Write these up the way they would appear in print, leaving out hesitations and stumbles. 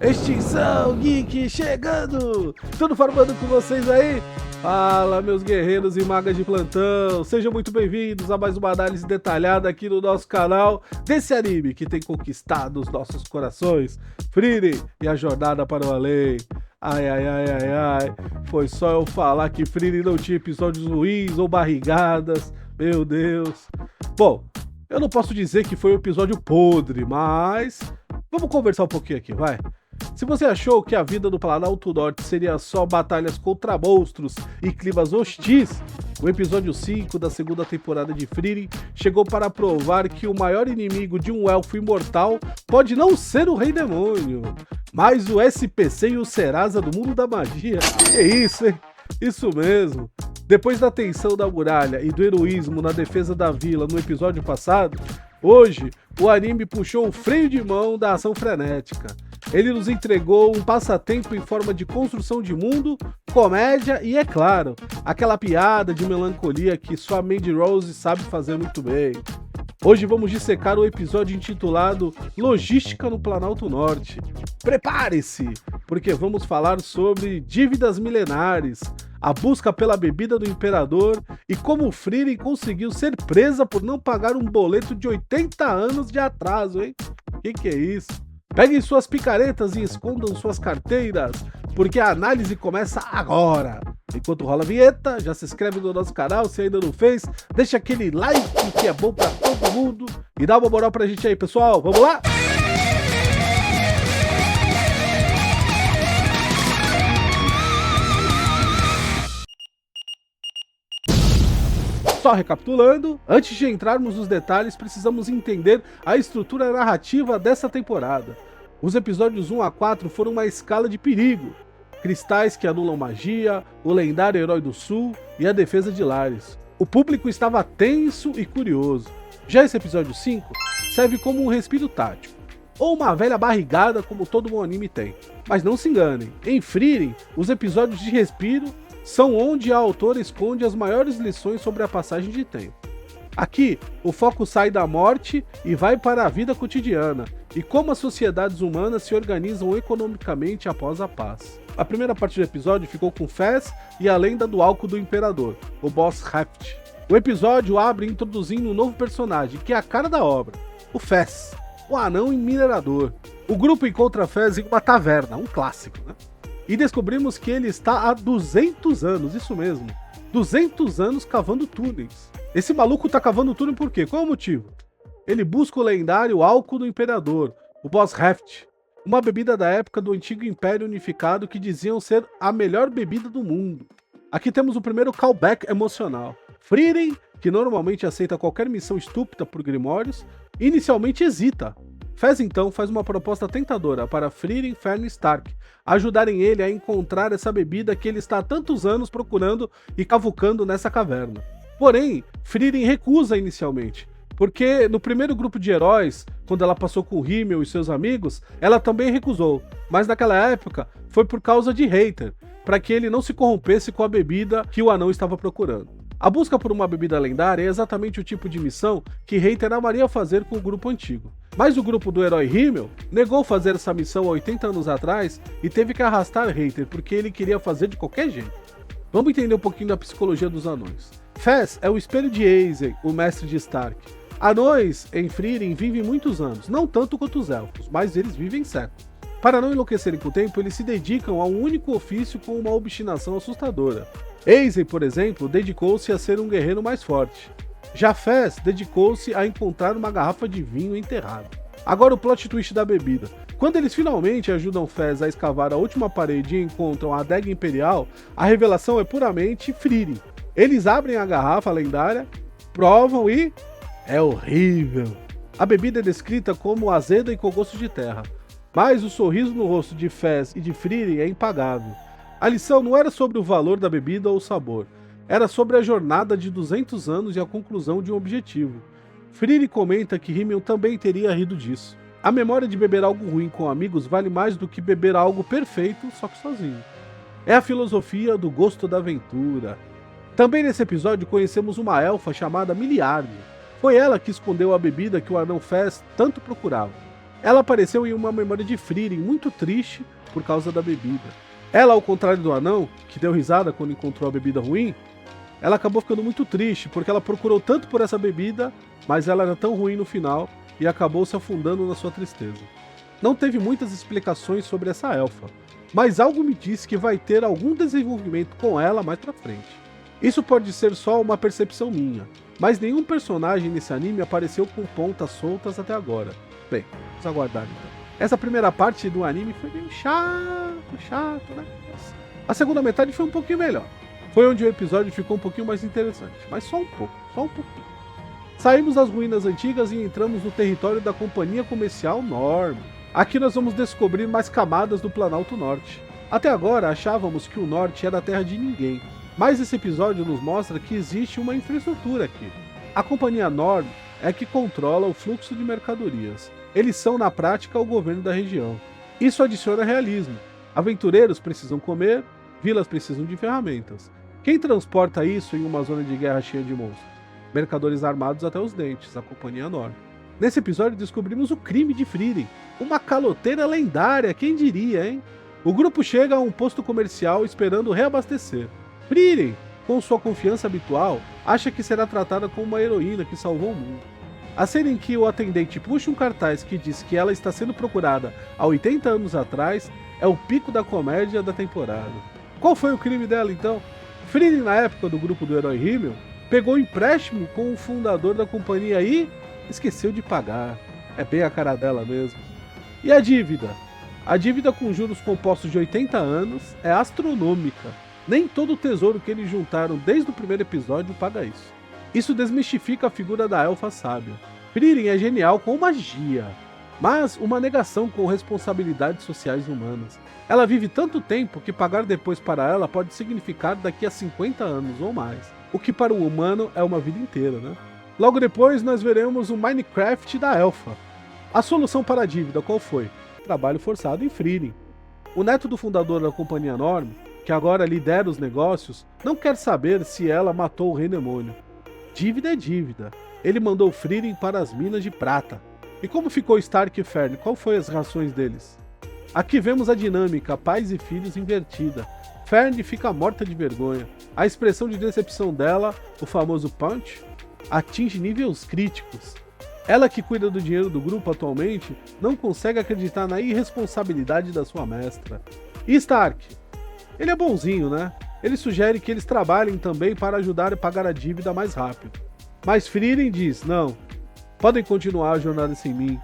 Extinção Geek chegando! Tudo formando com vocês aí? Fala, meus guerreiros e magas de plantão! Sejam muito bem-vindos a mais uma análise detalhada aqui no nosso canal desse anime que tem conquistado os nossos corações, Frieren e a jornada para o além. Ai, ai, ai, ai, ai, foi só eu falar que Frieren não tinha episódios ruins ou barrigadas, meu Deus. Bom, eu não posso dizer que foi um episódio podre, mas vamos conversar um pouquinho aqui, vai? Se você achou que a vida do Planalto Norte seria só batalhas contra monstros e climas hostis, o episódio 5 da segunda temporada de Frieren chegou para provar que o maior inimigo de um elfo imortal pode não ser o Rei Demônio, mas o SPC e o Serasa do mundo da magia. É isso, hein? Isso mesmo. Depois da tensão da muralha e do heroísmo na defesa da vila no episódio passado, hoje o anime puxou o freio de mão da ação frenética. Ele nos entregou um passatempo em forma de construção de mundo, comédia e, é claro, aquela piada de melancolia que só a Mandy Rose sabe fazer muito bem. Hoje vamos dissecar o episódio intitulado Logística no Planalto Norte. Prepare-se, porque vamos falar sobre dívidas milenares, a busca pela bebida do imperador e como Frieren conseguiu ser presa por não pagar um boleto de 80 anos de atraso, hein? Que é isso? Peguem suas picaretas e escondam suas carteiras, porque a análise começa agora. Enquanto rola a vinheta, já se inscreve no nosso canal se ainda não fez, deixa aquele like que é bom pra todo mundo e dá uma moral pra gente aí, pessoal. Vamos lá? Só recapitulando, antes de entrarmos nos detalhes, precisamos entender a estrutura narrativa dessa temporada. Os episódios 1 a 4 foram uma escala de perigo. Cristais que anulam magia, o lendário Herói do Sul e a defesa de Lares. O público estava tenso e curioso. Já esse episódio 5 serve como um respiro tático, ou uma velha barrigada como todo bom anime tem. Mas não se enganem, em Frieren, os episódios de respiro são onde a autora esconde as maiores lições sobre a passagem de tempo. Aqui, o foco sai da morte e vai para a vida cotidiana, e como as sociedades humanas se organizam economicamente após a paz. A primeira parte do episódio ficou com Fez e a lenda do álcool do imperador, o Boss Heft. O episódio abre introduzindo um novo personagem, que é a cara da obra, o Fez, o anão minerador. O grupo encontra Fez em uma taverna, um clássico, né? E descobrimos que ele está há 200 anos, isso mesmo, 200 anos cavando túneis. Esse maluco tá cavando túnel por quê? Qual é o motivo? Ele busca o lendário álcool do imperador, o Boss Heft, uma bebida da época do antigo Império Unificado que diziam ser a melhor bebida do mundo. Aqui temos o primeiro callback emocional. Frieren, que normalmente aceita qualquer missão estúpida por Grimórios, inicialmente hesita. Fez então faz uma proposta tentadora para Frieren, Fern e Stark ajudarem ele a encontrar essa bebida que ele está há tantos anos procurando e cavucando nessa caverna. Porém, Frieren recusa inicialmente, porque no primeiro grupo de heróis, quando ela passou com Himmel e seus amigos, ela também recusou, mas naquela época foi por causa de Reiter, para que ele não se corrompesse com a bebida que o anão estava procurando. A busca por uma bebida lendária é exatamente o tipo de missão que Reiter amaria fazer com o grupo antigo. Mas o grupo do herói Himmel negou fazer essa missão há 80 anos atrás e teve que arrastar Reiter porque ele queria fazer de qualquer jeito. Vamos entender um pouquinho da psicologia dos anões. Fez é o espelho de Eisen, o mestre de Stark. Anões em Frieren vivem muitos anos, não tanto quanto os elfos, mas eles vivem séculos. Para não enlouquecerem com o tempo, eles se dedicam a um único ofício com uma obstinação assustadora. Eisen, por exemplo, dedicou-se a ser um guerreiro mais forte. Já Fez dedicou-se a encontrar uma garrafa de vinho enterrada. Agora o plot twist da bebida. Quando eles finalmente ajudam Fez a escavar a última parede e encontram a adega imperial, a revelação é puramente Frieren. Eles abrem a garrafa lendária, provam e... é horrível. A bebida é descrita como azeda e com gosto de terra. Mas o sorriso no rosto de Fez e de Frieren é impagável. A lição não era sobre o valor da bebida ou o sabor, era sobre a jornada de 200 anos e a conclusão de um objetivo. Frieren comenta que Himmel também teria rido disso. A memória de beber algo ruim com amigos vale mais do que beber algo perfeito, só que sozinho. É a filosofia do gosto da aventura. Também nesse episódio conhecemos uma elfa chamada Miliarde. Foi ela que escondeu a bebida que o anão Fez tanto procurava. Ela apareceu em uma memória de Frieren muito triste por causa da bebida. Ela, ao contrário do anão, que deu risada quando encontrou a bebida ruim, ela acabou ficando muito triste porque ela procurou tanto por essa bebida, mas ela era tão ruim no final e acabou se afundando na sua tristeza. Não teve muitas explicações sobre essa elfa, mas algo me disse que vai ter algum desenvolvimento com ela mais pra frente. Isso pode ser só uma percepção minha, mas nenhum personagem nesse anime apareceu com pontas soltas até agora. Bem, vamos aguardar então. Essa primeira parte do anime foi meio chato, né? A segunda metade foi um pouquinho melhor. Foi onde o episódio ficou um pouquinho mais interessante, mas só um pouquinho. Saímos das ruínas antigas e entramos no território da Companhia Comercial Norm. Aqui nós vamos descobrir mais camadas do Planalto Norte. Até agora achávamos que o Norte era a terra de ninguém, mas esse episódio nos mostra que existe uma infraestrutura aqui. A Companhia Norm é que controla o fluxo de mercadorias. Eles são, na prática, o governo da região. Isso adiciona realismo. Aventureiros precisam comer, vilas precisam de ferramentas. Quem transporta isso em uma zona de guerra cheia de monstros? Mercadores armados até os dentes, a Companhia Norm. Nesse episódio descobrimos o crime de Frieren, uma caloteira lendária, quem diria, hein? O grupo chega a um posto comercial esperando reabastecer. Frieren, com sua confiança habitual, acha que será tratada como uma heroína que salvou o mundo. A cena em que o atendente puxa um cartaz que diz que ela está sendo procurada há 80 anos atrás é o pico da comédia da temporada. Qual foi o crime dela então? Frieren, na época do grupo do herói Himmel, pegou empréstimo com o fundador da companhia e esqueceu de pagar. É bem a cara dela mesmo. E a dívida? A dívida com juros compostos de 80 anos é astronômica. Nem todo o tesouro que eles juntaram desde o primeiro episódio paga isso. Isso desmistifica a figura da elfa sábia. Frieren é genial com magia, mas uma negação com responsabilidades sociais humanas. Ela vive tanto tempo que pagar depois para ela pode significar daqui a 50 anos ou mais, o que para um humano é uma vida inteira, né? Logo depois nós veremos o Minecraft da elfa. A solução para a dívida qual foi? Trabalho forçado em Frieren. O neto do fundador da Companhia Norm, que agora lidera os negócios, não quer saber se ela matou o Rei Demônio. Dívida é dívida. Ele mandou Frieren para as minas de prata. E como ficou Stark e Fern? Qual foi as reações deles? Aqui vemos a dinâmica pais e filhos invertida. Fern fica morta de vergonha. A expressão de decepção dela, o famoso punch, atinge níveis críticos. Ela, que cuida do dinheiro do grupo atualmente, não consegue acreditar na irresponsabilidade da sua mestra. E Stark? Ele é bonzinho, né? Ele sugere que eles trabalhem também para ajudar a pagar a dívida mais rápido. Mas Frieren diz, não, podem continuar a jornada sem mim.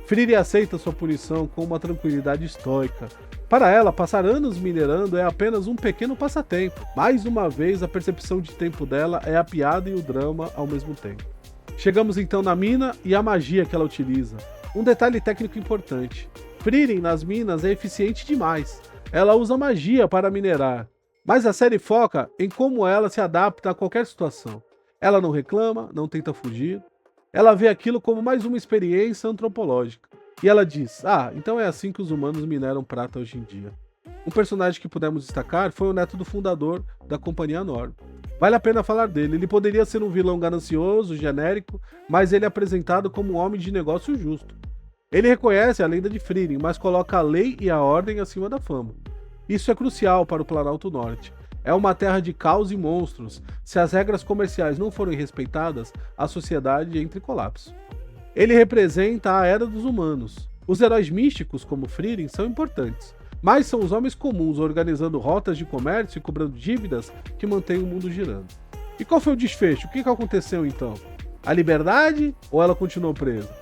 Frieren aceita sua punição com uma tranquilidade estoica. Para ela, passar anos minerando é apenas um pequeno passatempo. Mais uma vez, a percepção de tempo dela é a piada e o drama ao mesmo tempo. Chegamos então na mina e a magia que ela utiliza. Um detalhe técnico importante. Frieren nas minas é eficiente demais. Ela usa magia para minerar. Mas a série foca em como ela se adapta a qualquer situação. Ela não reclama, não tenta fugir. Ela vê aquilo como mais uma experiência antropológica. E ela diz, então é assim que os humanos mineram prata hoje em dia. Um personagem que pudemos destacar foi o neto do fundador da Companhia Norm. Vale a pena falar dele, ele poderia ser um vilão ganancioso, genérico, mas ele é apresentado como um homem de negócio justo. Ele reconhece a lenda de Frieren, mas coloca a lei e a ordem acima da fama. Isso é crucial para o Planalto Norte. É uma terra de caos e monstros. Se as regras comerciais não forem respeitadas, a sociedade entra em colapso. Ele representa a era dos humanos. Os heróis místicos, como Frieren, são importantes, mas são os homens comuns organizando rotas de comércio e cobrando dívidas que mantêm o mundo girando. E qual foi o desfecho? O que aconteceu então? A liberdade ou ela continuou presa?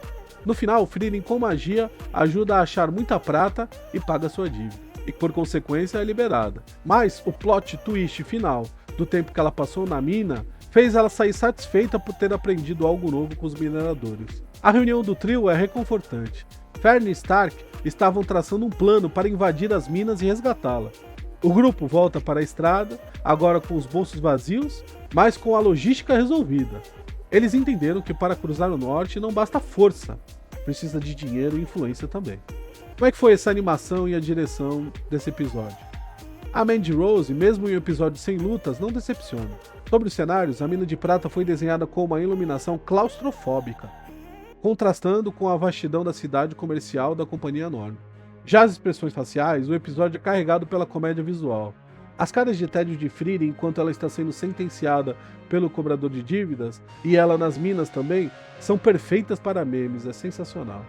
No final, Frieren, com magia, ajuda a achar muita prata e paga sua dívida. E por consequência é liberada. Mas o plot twist final do tempo que ela passou na mina fez ela sair satisfeita por ter aprendido algo novo com os mineradores. A reunião do trio é reconfortante. Fern e Stark estavam traçando um plano para invadir as minas e resgatá-la. O grupo volta para a estrada, agora com os bolsos vazios, mas com a logística resolvida. Eles entenderam que para cruzar o norte não basta força, precisa de dinheiro e influência também. Como é que foi essa animação e a direção desse episódio? A Mandy Rose, mesmo em um episódio sem lutas, não decepciona. Sobre os cenários, a mina de prata foi desenhada com uma iluminação claustrofóbica. contrastando com a vastidão da cidade comercial da companhia enorme. Já as expressões faciais, o episódio é carregado pela comédia visual. As caras de tédio de Frieren enquanto ela está sendo sentenciada pelo cobrador de dívidas, e ela nas minas também, são perfeitas para memes, é sensacional.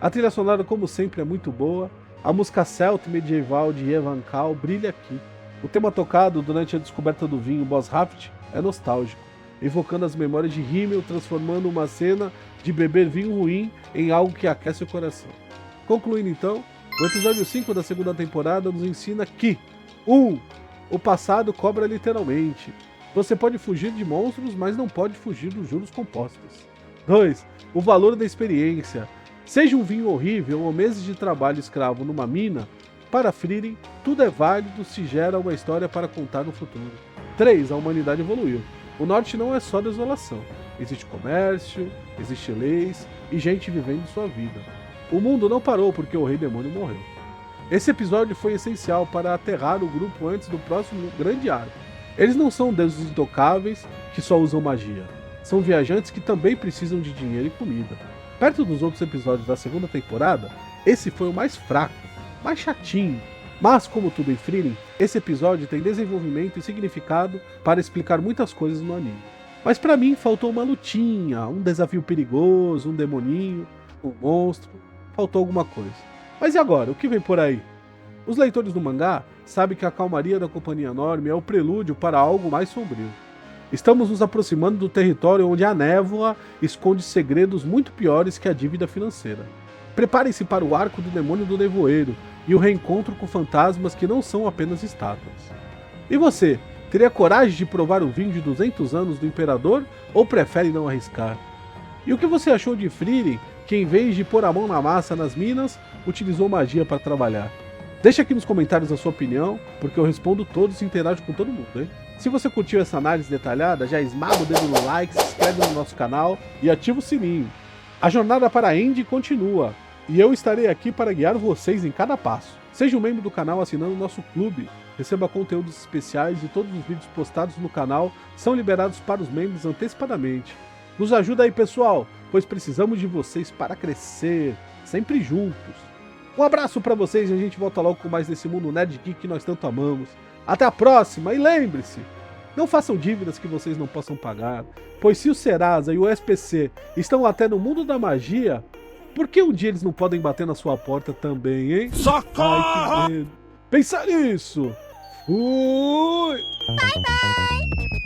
A trilha sonora, como sempre, é muito boa. A música celta e medieval de Evan Kal brilha aqui. O tema tocado durante a descoberta do vinho Boshaft é nostálgico, evocando as memórias de Himmel, transformando uma cena de beber vinho ruim em algo que aquece o coração. Concluindo então, o episódio 5 da segunda temporada nos ensina que 1. O passado cobra literalmente. Você pode fugir de monstros, mas não pode fugir dos juros compostos. 2. O valor da experiência. Seja um vinho horrível ou meses de trabalho escravo numa mina, para Frieren, tudo é válido se gera uma história para contar no futuro. 3. A humanidade evoluiu. O norte não é só desolação. Existe comércio, existe leis e gente vivendo sua vida. O mundo não parou porque o Rei Demônio morreu. Esse episódio foi essencial para aterrar o grupo antes do próximo grande arco. Eles não são deuses intocáveis que só usam magia. São viajantes que também precisam de dinheiro e comida. Perto dos outros episódios da segunda temporada, esse foi o mais fraco, mais chatinho. Mas, como tudo em Frieren, esse episódio tem desenvolvimento e significado para explicar muitas coisas no anime. Mas pra mim faltou uma lutinha, um desafio perigoso, um demoninho, um monstro, faltou alguma coisa. Mas e agora? O que vem por aí? Os leitores do mangá sabem que a calmaria da Companhia Enorme é o prelúdio para algo mais sombrio. Estamos nos aproximando do território onde a névoa esconde segredos muito piores que a dívida financeira. Preparem-se para o arco do demônio do nevoeiro e o reencontro com fantasmas que não são apenas estátuas. E você, teria coragem de provar o vinho de 200 anos do Imperador ou prefere não arriscar? E o que você achou de Frieren, que em vez de pôr a mão na massa nas minas, utilizou magia para trabalhar? Deixa aqui nos comentários a sua opinião, porque eu respondo todos e interajo com todo mundo, hein? Se você curtiu essa análise detalhada, já esmaga o dedo no like, se inscreve no nosso canal e ativa o sininho. A jornada para a Indy continua, e eu estarei aqui para guiar vocês em cada passo. Seja um membro do canal assinando o nosso clube, receba conteúdos especiais e todos os vídeos postados no canal são liberados para os membros antecipadamente. Nos ajuda aí, pessoal, pois precisamos de vocês para crescer, sempre juntos. Um abraço para vocês e a gente volta logo com mais desse mundo nerd geek que nós tanto amamos. Até a próxima e lembre-se, não façam dívidas que vocês não possam pagar, pois se o Serasa e o SPC estão até no mundo da magia, por que um dia eles não podem bater na sua porta também, hein? Socorro! Ai, que medo. Pensa nisso! Fui! Bye bye!